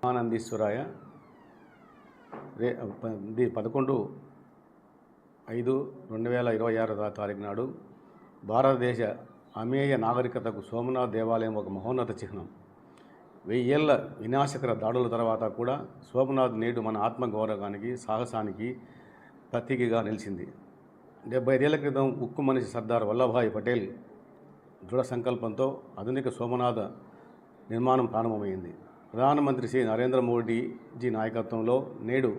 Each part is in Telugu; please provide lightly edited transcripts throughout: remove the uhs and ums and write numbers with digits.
ఆనందీశ్వరాయ 11/5/2026 తారీఖు నాడు భారతదేశ అమేయ నాగరికతకు సోమనాథ్ దేవాలయం ఒక మహోన్నత చిహ్నం. 1000 ఏళ్ల వినాశకర దాడుల తర్వాత కూడా సోమనాథ్ నేడు మన ఆత్మగౌరవానికి, సాహసానికి ప్రతీకగా నిలిచింది. 75 ఏళ్ల క్రితం ఉక్కు మనిషి సర్దార్ వల్లభాయ్ పటేల్ దృఢ సంకల్పంతో ఆధునిక సోమనాథ నిర్మాణం ప్రారంభమైంది. ప్రధానమంత్రి శ్రీ నరేంద్ర మోడీజీ నాయకత్వంలో నేడు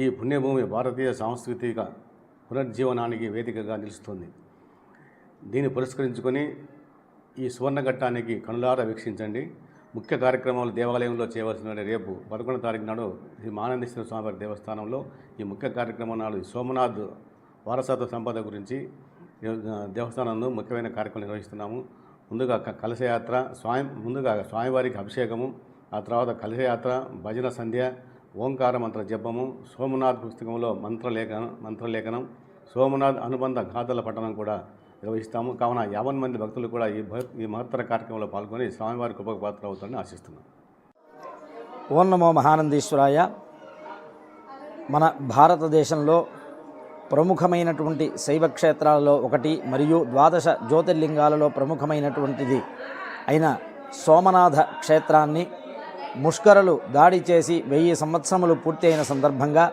ఈ పుణ్యభూమి భారతీయ సాంస్కృతిక పునర్జీవనానికి వేదికగా నిలుస్తుంది. దీన్ని పురస్కరించుకొని ఈ సువర్ణఘట్టానికి కనులారా వీక్షించండి. ముఖ్య కార్యక్రమాలు దేవాలయంలో చేయవలసిన రేపు 11వ తారీఖు నాడు శ్రీ మానందేశ్వర స్వామివారి దేవస్థానంలో ఈ ముఖ్య కార్యక్రమం నాడు సోమనాథ్ వారసత్వ సంపద గురించి దేవస్థానంలో ముఖ్యమైన కార్యక్రమం నిర్వహిస్తున్నాము. ముందుగా కలశయాత్ర, స్వామివారికి అభిషేకము, ఆ తర్వాత కలశయాత్ర, భజన సంధ్య, ఓంకార మంత్ర జపము, సోమనాథ్ పుస్తకంలో మంత్రలేఖనం, సోమనాథ్ అనుబంధ గాథల పఠనం కూడా నిర్వహిస్తాము. కావున 50 మంది భక్తులు కూడా ఈ మహత్తర కార్యక్రమంలో పాల్గొని స్వామివారి కృపకు పాత్ర అవుతారని ఆశిస్తున్నాం. ఓం నమో మహానందీశ్వరాయ. మన భారతదేశంలో ప్రముఖమైనటువంటి శైవ క్షేత్రాలలో ఒకటి మరియు 12 జ్యోతిర్లింగాలలో ప్రముఖమైనటువంటిది అయిన సోమనాథ క్షేత్రాన్ని ముష్కరులు దాడి చేసి 1000 సంవత్సరములు పూర్తి అయిన సందర్భంగా,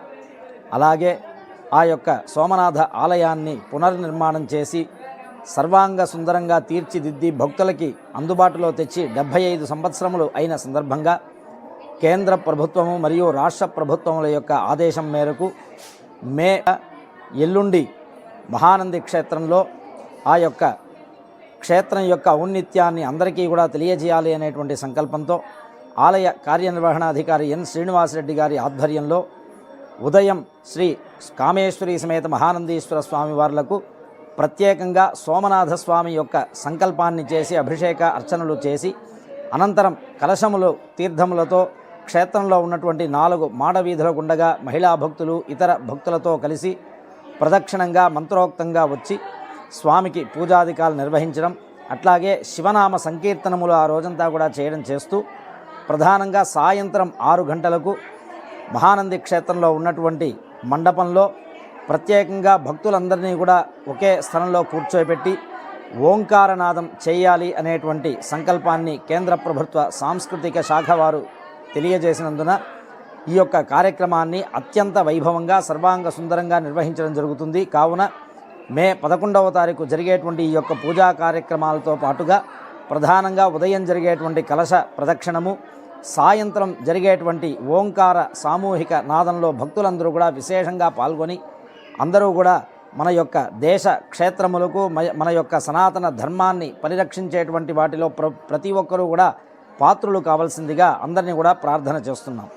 అలాగే ఆ యొక్క సోమనాథ ఆలయాన్ని పునర్నిర్మాణం చేసి సర్వాంగ సుందరంగా తీర్చిదిద్ది భక్తులకి అందుబాటులో తెచ్చి 75 సంవత్సరములు అయిన సందర్భంగా కేంద్ర ప్రభుత్వము మరియు రాష్ట్ర ప్రభుత్వముల యొక్క ఆదేశం మేరకు ఎల్లుండి మహానంది క్షేత్రంలో ఆ యొక్క క్షేత్రం యొక్క ఔన్నత్యాన్ని అందరికీ కూడా తెలియజేయాలి అనేటువంటి సంకల్పంతో ఆలయ కార్యనిర్వహణాధికారి ఎన్ శ్రీనివాసరెడ్డి గారి ఆధ్వర్యంలో ఉదయం శ్రీ కామేశ్వరి సమేత మహానందీశ్వర స్వామి వార్లకు ప్రత్యేకంగా సోమనాథ స్వామి యొక్క సంకల్పాన్ని చేసి అభిషేక అర్చనలు చేసి అనంతరం కలశములు తీర్థములతో క్షేత్రంలో ఉన్నటువంటి 4 మాడవీధుల గుండగా మహిళా భక్తులు ఇతర భక్తులతో కలిసి ప్రదక్షిణంగా మంత్రోక్తంగా వచ్చి స్వామికి పూజాధికాలు నిర్వహించడం, అట్లాగే శివనామ సంకీర్తనములు ఆ రోజంతా కూడా చేయడం చేస్తూ ప్రధానంగా సాయంత్రం 6 గంటలకు మహానంది క్షేత్రంలో ఉన్నటువంటి మండపంలో ప్రత్యేకంగా భక్తులందరినీ కూడా ఒకే స్థలంలో కూర్చోబెట్టి ఓంకారనాదం చేయాలి అనేటువంటి సంకల్పాన్ని కేంద్ర ప్రభుత్వ సాంస్కృతిక శాఖ వారు తెలియజేసినందున ఈ యొక్క కార్యక్రమాన్ని అత్యంత వైభవంగా సర్వాంగ సుందరంగా నిర్వహించడం జరుగుతుంది. కావున మే 11వ తారీఖు జరిగేటువంటి ఈ యొక్క పూజా కార్యక్రమాలతో పాటుగా ప్రధానంగా ఉదయం జరిగేటువంటి కలశ ప్రదక్షిణము, సాయంత్రం జరిగేటువంటి ఓంకార సామూహిక నాదంలో భక్తులందరూ కూడా విశేషంగా పాల్గొని అందరూ కూడా మన యొక్క దేశ క్షేత్రములకు మన యొక్క సనాతన ధర్మాన్ని పరిరక్షించేటువంటి వాటిలో ప్రతి ఒక్కరూ కూడా పాత్రులు కావాల్సిందిగా అందరినీ కూడా ప్రార్థన చేస్తున్నాం.